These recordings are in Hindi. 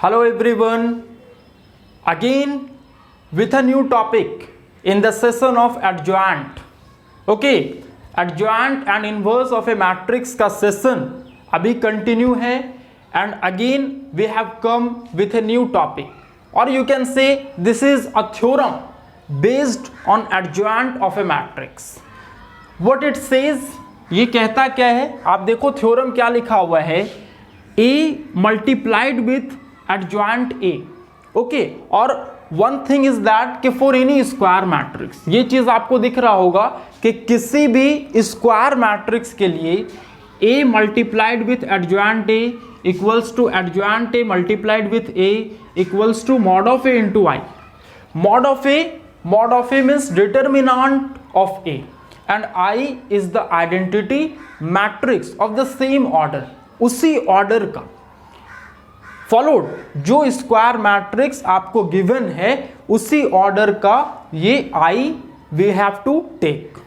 Hello everyone, again with a new topic in the session of adjoint. Okay, adjoint and inverse of a matrix का session अभी continue है and again we have come with a new topic, or you can say this is a theorem based on adjoint of a matrix. What it says, ये कहता क्या है, आप देखो थ्योरम क्या लिखा हुआ है, A multiplied with adjoint A. Okay, और वन थिंग इज दैट कि फॉर एनी स्क्वायर मैट्रिक्स, ये चीज आपको दिख रहा होगा कि किसी भी स्क्वायर मैट्रिक्स के लिए A multiplied with adjoint A equals to adjoint A multiplied with A equals to mod of A into I. Mod of A means determinant of A and I is the identity matrix of the same order, उसी ऑर्डर का. फॉलोड, जो स्क्वायर मैट्रिक्स आपको गिवन है उसी ऑर्डर का ये I we have to take.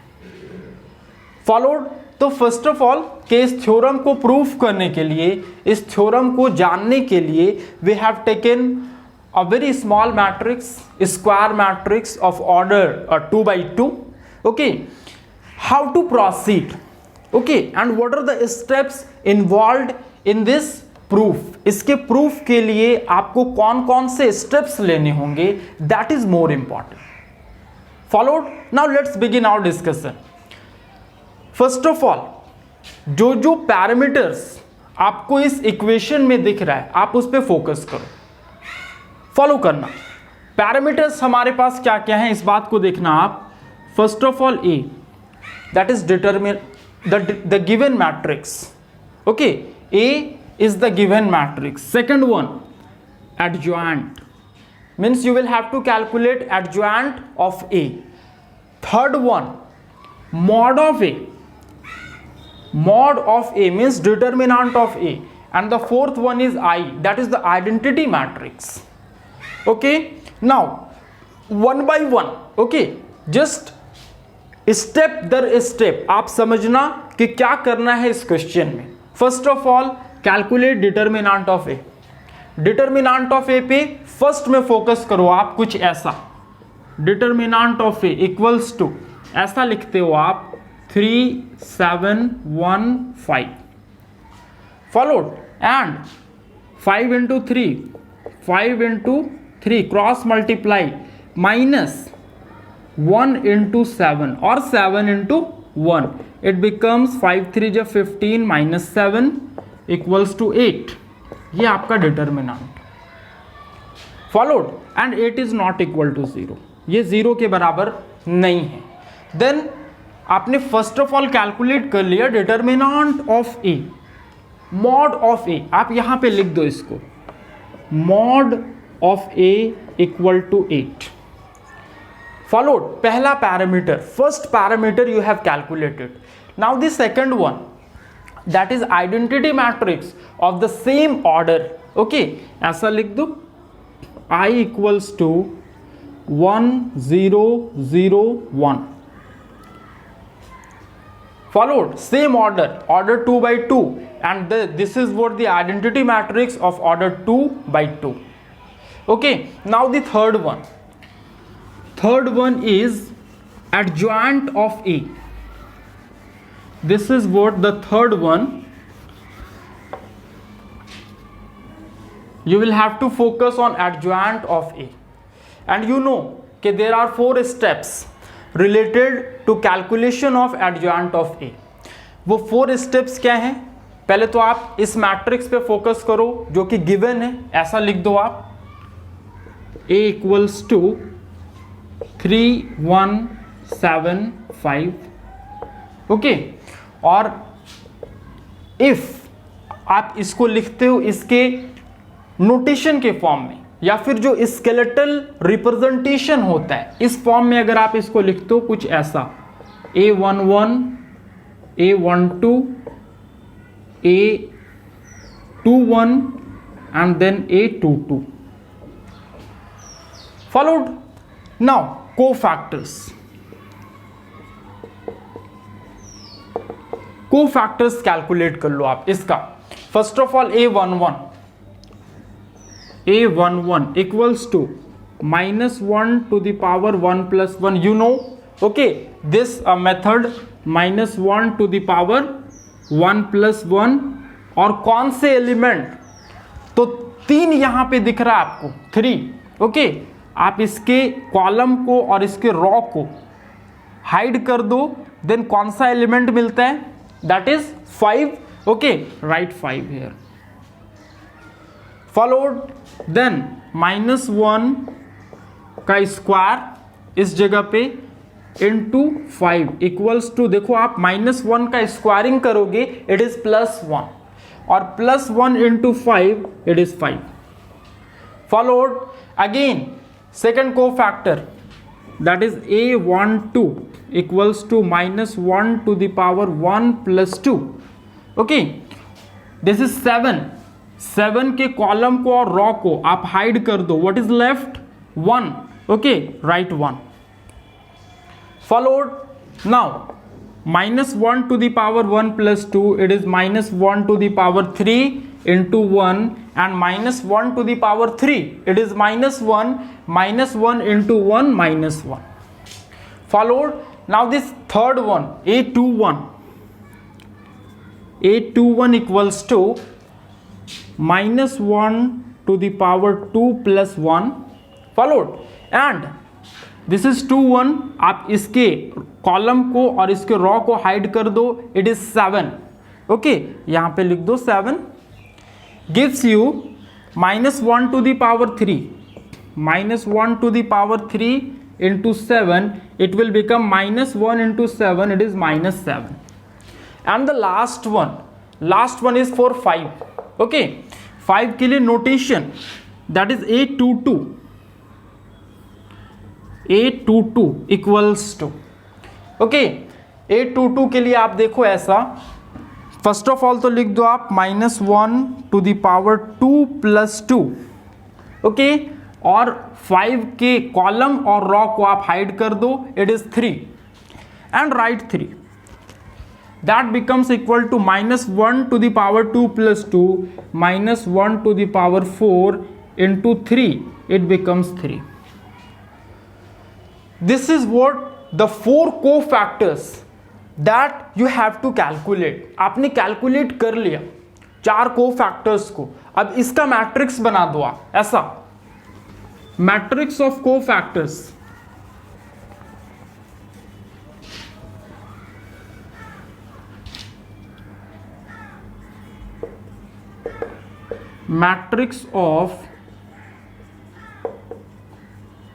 Followed. तो फर्स्ट ऑफ ऑल कि इस थ्योरम को प्रूफ करने के लिए, इस थ्योरम को जानने के लिए we have taken a very small matrix, square matrix of order 2 by 2. Okay, how to proceed, okay, and what are the steps involved in this proof. इसके प्रूफ के लिए आपको कौन कौन से स्टेप्स लेने होंगे, that is more important. Followed. Now let's begin our discussion. First of all, जो पैरामीटर्स आपको इस इक्वेशन में दिख रहा है आप उस पर फोकस करो, फॉलो करना. पैरामीटर्स हमारे पास क्या क्या हैं इस बात को देखना आप. First of all A, that is determine the given matrix. Okay, A is the given matrix. Second one, adjoint, means you will have to calculate adjoint of A. Third one, mod of A. Mod of A means determinant of A. And the fourth one is I, that is the identity matrix. Okay, now one by one, okay, just step दर स्टेप आप समझना कि क्या करना है इस क्वेश्चन में. First of all calculate determinant of A. Determinant of A पे फर्स्ट में फोकस करो आप, कुछ ऐसा. Determinant of A equals to, ऐसा लिखते हो आप 3 7 1 5. Followed. And 5 into 3, 5 into 3 cross multiply minus 1 into 7 or 7 into 1, it becomes 5 3 जा 15 minus 7 equals to 8. ये आपका determinant. Followed. And 8 is not equal to 0, ये 0 के बराबर नहीं है. देन आपने फर्स्ट ऑफ ऑल कैलकुलेट कर लिया determinant of A. Mod of A आप यहां पे लिख दो इसको, mod of A equal to 8. Followed. पहला parameter, first parameter you have calculated. Now the second one, that is identity matrix of the same order. Okay, ऐसा लिख दो I equals to 1 0 0 1. Followed. Same order, order 2 by 2, and this is what the identity matrix of order 2 by 2. Okay, now the third one. Third one is adjoint of A. This is what the third one. You will have to focus on adjoint of A. And you know that there are 4 steps related to calculation of adjoint of A. वो 4 steps क्या हैं? पहले तो आप इस मैट्रिक्स पे फोकस करो जो कि गिवन है, ऐसा लिख दो आप A equals to 3 1 7 5. ओके, और इफ आप इसको लिखते हो इसके नोटेशन के फॉर्म में या फिर जो स्केलेटल रिप्रेजेंटेशन होता है इस फॉर्म में अगर आप इसको लिखते हो कुछ ऐसा A11 A12 A21 and then A22. Followed. Now cofactors. Cofactors calculate कर लो आप इसका. First of all A11 A11 equals to -1 to the power 1 plus 1. You know, okay, this method -1 to the power 1 plus 1. और कौन से एलिमेंट, तो 3 यहां पे दिख रहा है आपको, 3. ओके, आप इसके कॉलम को और इसके रॉ को हाइड कर दो, देन कौन सा एलिमेंट मिलता है, that is 5. Okay, right 5 here. Followed then -1 का स्क्वायर इस जगह पे इंटू 5 इक्वल्स टू, देखो आप -1 का स्क्वायरिंग करोगे इट इज +1 और +1 into 5 it is 5. Followed again second को factor that is A12 equals to -1 to the power 1 plus 2. Okay, this is 7 के कॉलम को और रॉ को आप हाइड कर दो, what is left 1. Okay, right 1. Followed now -1 to the power 1 plus 2 it is -1 to the power 3 into 1 and -1 to the power 3 it is -1 into 1 -1. Followed now this third one A21 equals to -1 to the power 2 plus 1. Followed and this is 2 1. आप इसके कॉलम को और इसके रॉ को हाइड कर दो, इट इज 7. ओके, यहां पे लिख दो 7. Gives you -1 to the power 3, -1 to the power 3 into 7 it will become -1 into 7 it is -7. And the last one is for 5. Okay, 5 के लिए notation that is A22 equals to. Okay, A22 के लिए आप देखो ऐसा, फर्स्ट ऑफ ऑल तो लिख दो आप -1 to the power 2 plus 2. Okay, और 5 के कॉलम और रॉ को आप हाइड कर दो, it is 3 and right 3. That becomes equal to -1 to the power 2 plus 2 -1 to the power 4 into 3 it becomes 3. This is what the 4 cofactors that you have to calculate. आपने कैलकुलेट कर लिया 4 कोफैक्टर्स को. अब इसका मैट्रिक्स बना दो आप, ऐसा matrix of cofactors. Matrix of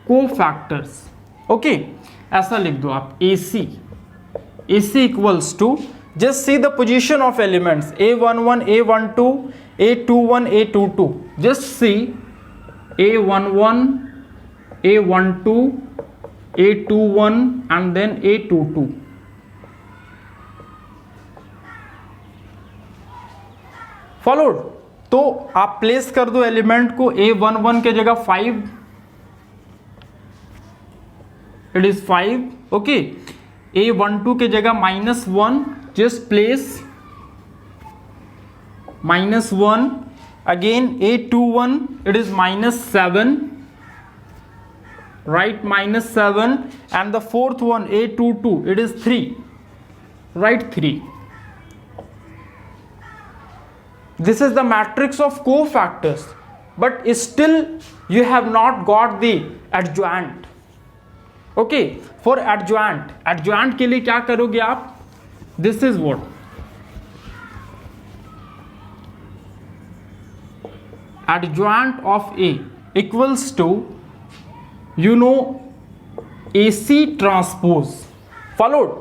cofactors. Okay, ऐसा लिख दो आप AC equals to, just see the position of elements A11 A12 A21 A22. Just see A11 A12 A21 and then A22. Followed, तो आप प्लेस कर दो एलिमेंट को. A11 के जगह 5 इट इज 5. ओके, A12 के जगह -1 just place -1. Again A21 it is -7, right -7. And the fourth one A22 it is 3, right 3. This is the matrix of cofactors, but still you have not got the adjoint. Okay, for adjoint के लिए क्या करोगे आप, this is what adjoint of A equals to, you know, AC transpose. Followed,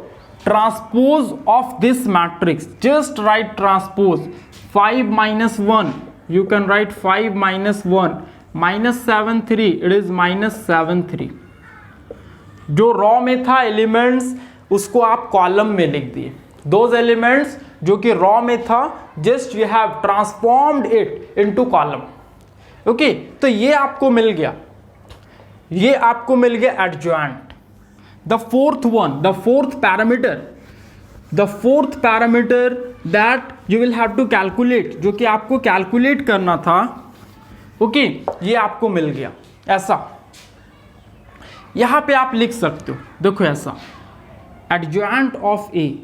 transpose of this matrix, just write transpose. 5 minus 1, you can write 5 minus 1 -7 3, it is -7 3. जो रॉ में था एलिमेंट्स उसको आप कॉलम में लिख दिए. दोज एलिमेंट्स जो कि रॉ में था, just you have transformed it into column. Okay, तो ये आपको मिल गया adjoint. The fourth parameter that you will have to calculate, जो कि आपको कैलकुलेट करना था, ओके, ये आपको मिल गया। ऐसा यहां पे आप लिख सकते हो, देखो ऐसा, adjoint of A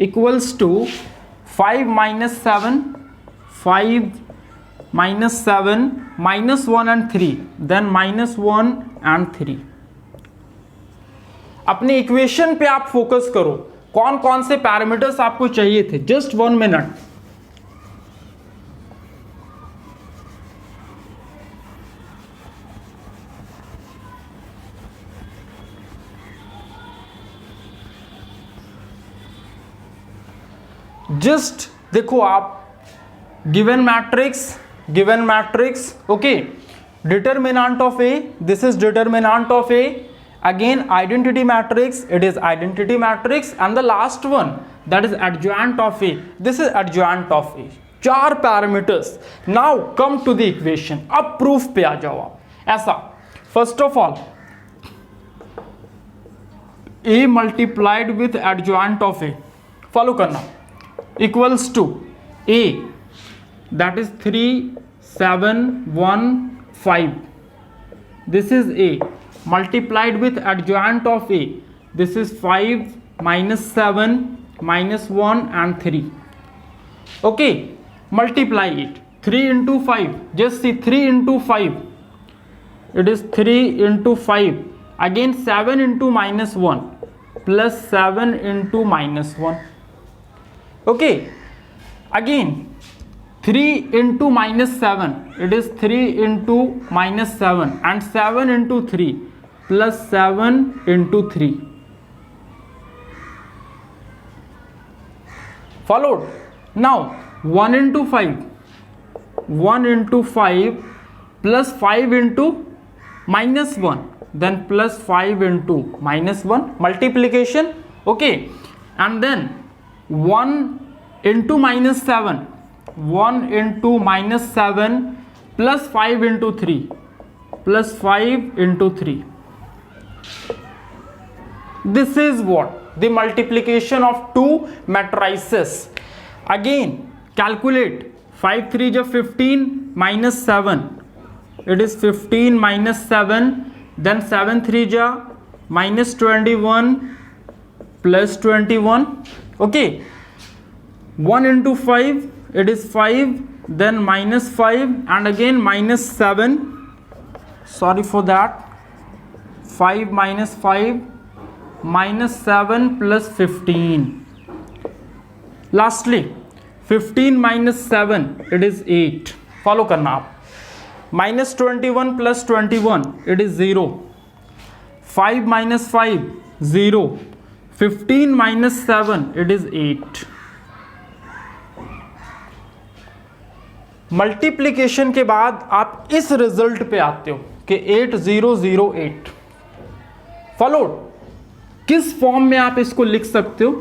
equals to 5 - 7, 5 - 7 -1 and 3, then -1 and 3। अपने इक्वेशन पे आप फोकस करो, कौन कौन से पैरामीटर्स आपको चाहिए थे। Just 1 minute. जस्ट देखो आप, given matrix, okay, determinant of A, this is determinant of A, again identity matrix, it is identity matrix, and the last one that is adjoint of a, this is adjoint of a। 4 parameters. Now come to the equation. अब प्रूफ पे आ जाओ आप। ऐसा, first of all a multiplied with adjoint of a, follow करना, equals to a, that is 3 7 1 5, this is a multiplied with adjoint of a, this is 5 - 7 -1 and 3, okay, multiply it, 3 into 5, just see 3 into 5, it is 3 into 5, again 7 into -1 plus 7 into -1, okay, again 3 into -7, it is 3 into -7 and 7 into 3 plus 7 into 3, followed. Now 1 into 5 plus 5 into -1, then plus 5 into -1, multiplication, okay, and then 1 into -7, 1 into -7 plus 5 into 3 plus 5 into 3. This is what? The multiplication of 2 matrices. Again, calculate 5 3 is 15 minus 7. It is 15 minus 7. Then 7 3 is minus 21 plus 21. Okay. 1 into 5. It is 5, then minus 5 and again minus 7, sorry for that, 5 minus 5 minus 7 plus 15. Lastly 15 minus 7, it is 8, follow करना आप, minus 21 plus 21, it is 0, 5 minus 5 0, 15 minus 7, it is 8। Multiplication के बाद आप इस रिजल्ट पे आते हो कि 8008। फॉलोड, किस फॉर्म में आप इसको लिख सकते हो,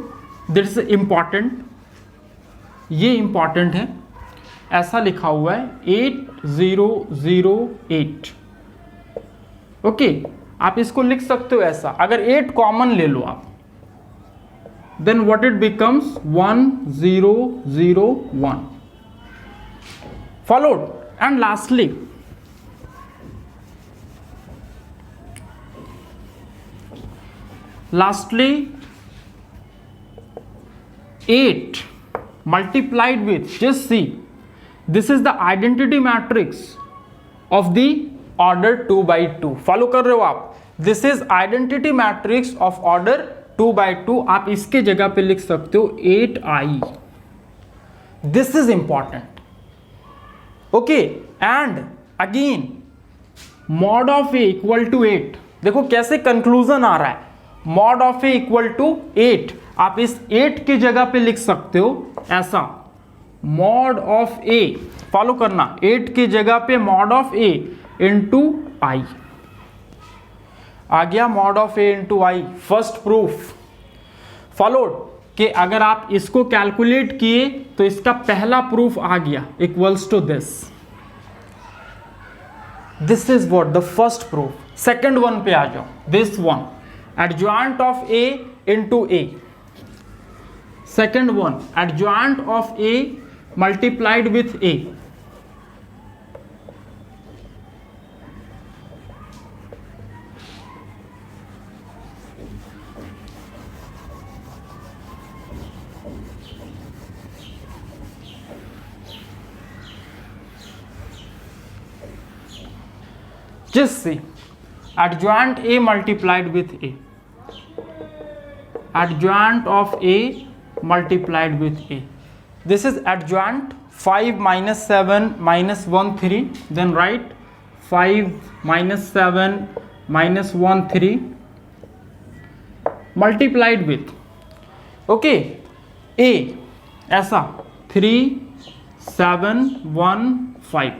दिस इज इंपॉर्टेंट, ये इंपॉर्टेंट है। ऐसा लिखा हुआ है 8008, ओके, आप इसको लिख सकते हो ऐसा। अगर 8 कॉमन ले लो आप, then what it becomes 1001, followed. And lastly, lastly 8 multiplied with, just see, this is the identity matrix of the order 2 by 2, follow कर रहे हो आप, this is identity matrix of order 2 by 2, आप इसके जगह पे लिख सकते हो 8i, this is important, okay, and again mod of a equal to 8, देखो कैसे कंक्लूजन आ रहा है, mod of a equal to 8, आप इस 8 की जगह पे लिख सकते हो ऐसा, mod of a, फॉलो करना, 8 की जगह पे mod of a into i, आ गया mod of a into i, first proof. Followed कि अगर आप इसको कैलकुलेट किए तो इसका पहला प्रूफ आ गया, equals to this, this is what the first proof. Second one पे आ जाओ, this one, adjoint of A into A, second one, adjoint of A multiplied with A, जिससे adjoint A multiplied with A, adjoint of A multiplied with A. This is adjoint 5 minus 7 minus 1 3. Then write 5 minus 7 minus 1 3 multiplied with, okay, A ऐसा 3 7 1 5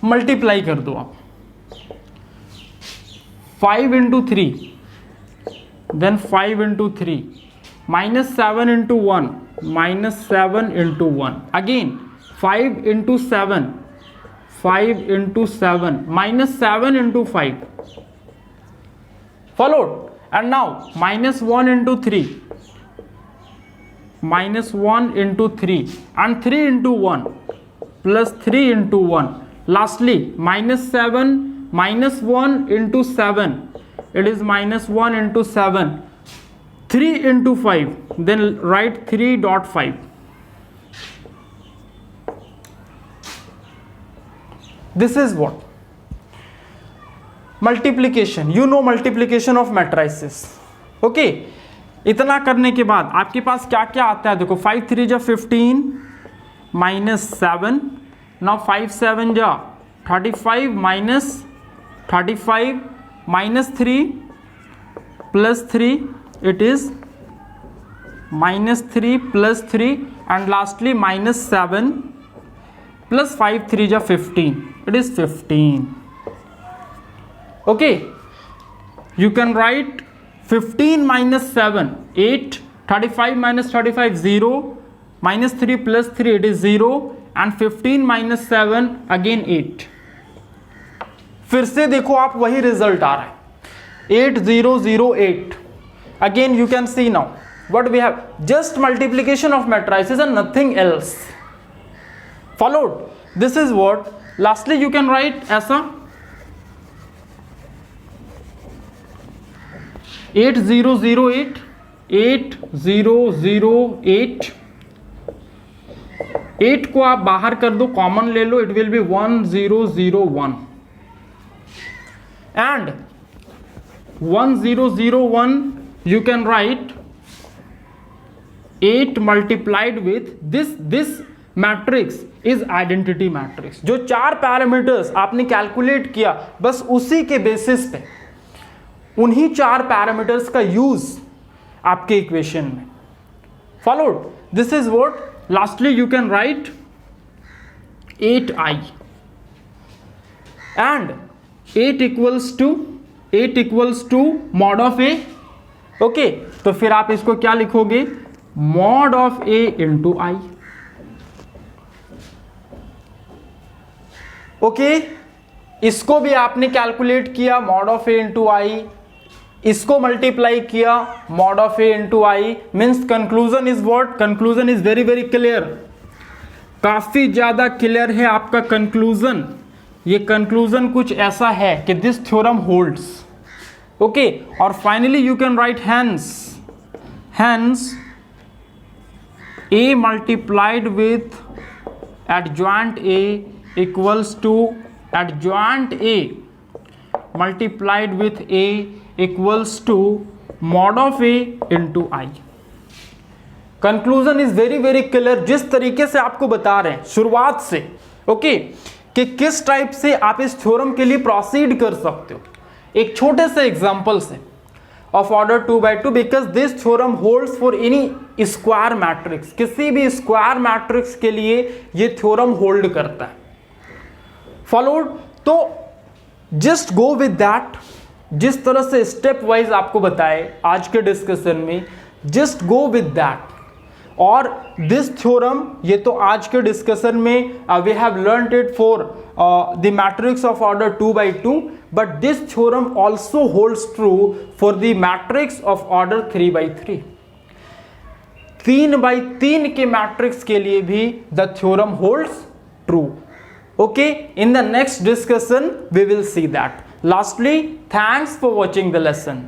मल्टीप्लाई कर दो आप 5 into 3, then 5 into 3, minus 7 into 1, minus 7 into 1, again 5 into 7, 5 into 7, minus 7 into 5, followed. And now minus 1 into 3, minus 1 into 3, and 3 into 1, plus 3 into 1. Lastly minus 7 minus 1 into 7, it is minus 1 into 7, 3 into 5, then write 3.5. This is what? Multiplication. You know multiplication of matrices. Okay. इतना करने के बाद आपके पास क्या क्या आता है देखो, 5 3 जा 15 minus 7, now 5 7 जा 35 minus 35 minus 3 plus 3, it is minus 3 plus 3, and lastly minus 7 plus 5 3 ja 15, it is 15. Okay, you can write 15 minus 7 8, 35 minus 35 0, minus 3 plus 3 it is 0, and 15 minus 7 again 8. फिर से देखो आप वही रिजल्ट आ रहा है 8008. Again you can see now what we have, just multiplication of matrices and nothing else. Followed. This is what. Lastly you can write ऐसा 8008, 8008, 8 को आप बाहर कर दो, कॉमन ले लो, it will be 1001, and 1001 you can write 8 multiplied with this matrix is identity matrix. जो 4 पैरामीटर्स आपने कैलकुलेट किया बस उसी के बेसिस पे उन्हीं 4 पैरामीटर्स का यूज आपके इक्वेशन में. Followed. This is what. Lastly you can write 8i and 8 equals to mod of a. Okay, तो फिर आप इसको क्या लिखोगे, mod of a into i. Okay, इसको भी आपने कैलकुलेट किया mod of a into i, इसको मल्टीप्लाई किया mod of a into i. Means conclusion is what, conclusion is very very clear. काफी ज्यादा क्लियर है आपका कंक्लूजन. ये कंक्लूजन कुछ ऐसा है कि दिस थ्योरम होल्ड्स. ओके, और finally you can write hence a multiplied with adjoint a equals to adjoint a multiplied with a equals to mod of a into i. Conclusion is very very clear. जिस तरीके से आपको बता रहे हैं शुरुआत से, ओके, कि किस टाइप से आप इस थ्योरम के लिए प्रोसीड कर सकते हो, एक छोटे से एग्जांपल से of order 2/2, because this theorem holds for N E square matrix. किसी भी स्क्वायर मैट्रिक्स के लिए ये थ्योरम होल्ड करता है. फॉलोड. तो जस्ट गो विद दैट. जिस तरह से स्टेप वाइज आपको बताए आज के डिस्कशन में, जस्ट गो विद दैट. और दिस थ्योरम, ये तो आज के डिस्कशन में we have learned it for the matrix of order 2/2, but this theorem also holds true for the matrix of order 3/3. 3/3 के मैट्रिक्स के लिए भी the theorem holds true. Okay, in the next discussion we will see that. Lastly, thanks for watching the lesson.